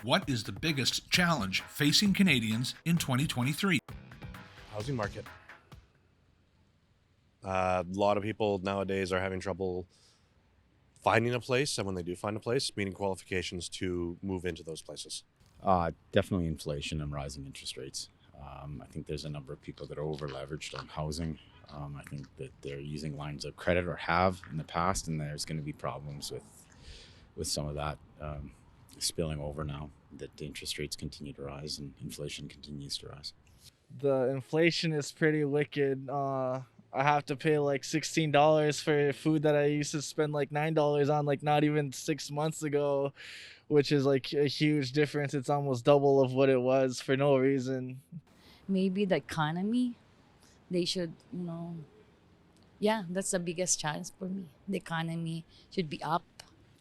What is the biggest challenge facing Canadians in 2023? Housing market. A lot of people nowadays are having trouble finding a place, and when they do find a place, meeting qualifications to move into those places. Definitely inflation and rising interest rates. I think there's a number of people that are over leveraged on housing. I think that they're using lines of credit or have in the past, and there's going to be problems with some of that spilling over now that the interest rates continue to rise and inflation continues to rise. The inflation is pretty wicked. I have to pay like $16 for food that I used to spend like $9 on like not even 6 months ago, which is like a huge difference. It's almost double of what it was for no reason. Maybe the economy, they should, that's the biggest challenge for me. The economy should be up.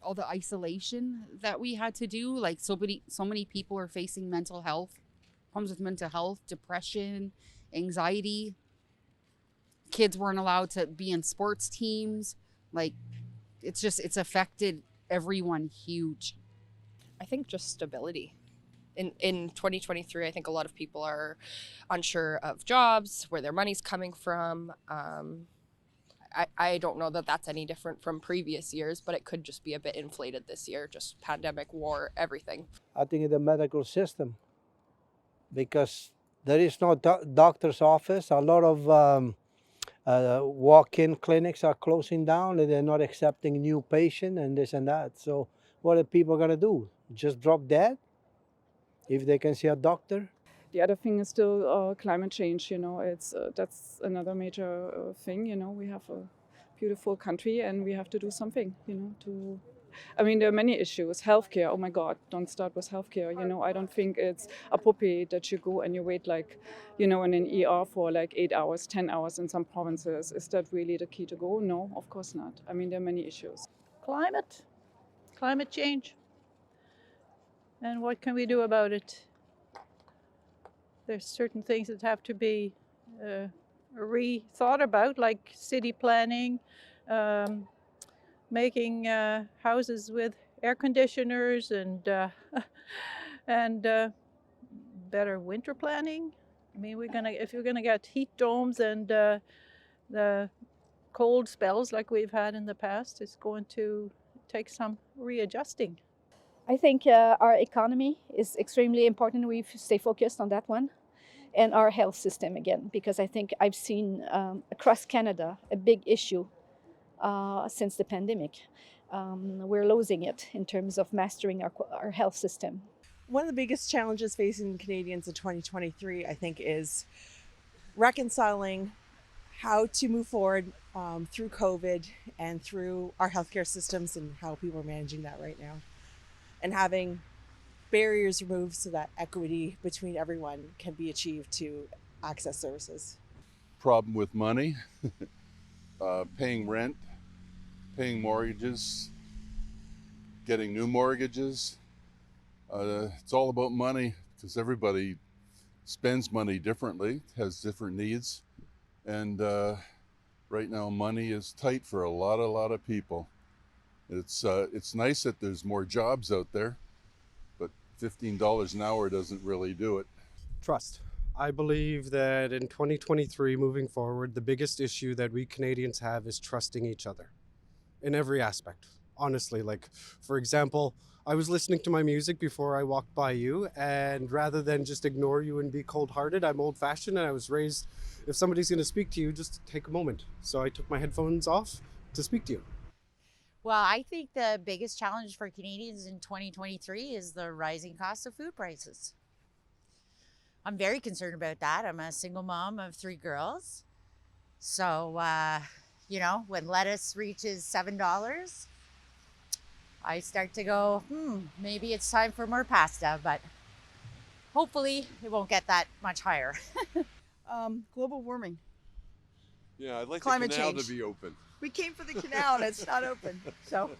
All the isolation that we had to do, like so many people are facing problems with mental health, depression, anxiety. Kids weren't allowed to be in sports teams. Like, it's affected everyone huge. I think just stability. In 2023, I think a lot of people are unsure of jobs, where their money's coming from. I don't know that that's any different from previous years, but it could just be a bit inflated this year, just pandemic, war, everything. I think in the medical system, because there is no doctor's office. A lot of walk-in clinics are closing down and they're not accepting new patients and this and that. So what are people going to do? Just drop dead if they can see a doctor? The other thing is still climate change. That's another major thing. We have a beautiful country and we have to do something. There are many issues. Healthcare. Oh my God! Don't start with healthcare. I don't think it's appropriate that you go and you wait in an ER for 8 hours, 10 hours in some provinces. Is that really the key to go? No, of course not. There are many issues. Climate change. And what can we do about it? There's certain things that have to be rethought about, like city planning, making houses with air conditioners and better winter planning. If you're gonna get heat domes and the cold spells like we've had in the past, it's going to take some readjusting. I think our economy is extremely important. We stay focused on that one. And our health system again, because I think I've seen across Canada a big issue since the pandemic. We're losing it in terms of mastering our health system. One of the biggest challenges facing Canadians in 2023, I think, is reconciling how to move forward through COVID and through our healthcare systems and how people are managing that right now. And having barriers removed so that equity between everyone can be achieved to access services. Problem with money, paying rent, paying mortgages, getting new mortgages. It's all about money because everybody spends money differently, has different needs. And right now money is tight for a lot of people. It's nice that there's more jobs out there, but $15 an hour doesn't really do it. Trust. I believe that in 2023, moving forward, the biggest issue that we Canadians have is trusting each other in every aspect. Honestly, for example, I was listening to my music before I walked by you, and rather than just ignore you and be cold-hearted, I'm old-fashioned and I was raised, if somebody's going to speak to you, just take a moment. So I took my headphones off to speak to you. Well, I think the biggest challenge for Canadians in 2023 is the rising cost of food prices. I'm very concerned about that. I'm a single mom of 3 girls. So, when lettuce reaches $7, I start to go, maybe it's time for more pasta, but hopefully it won't get that much higher. Global warming. Yeah, I'd like Climate the canal change. to be open. We came for the canal and it's not open. So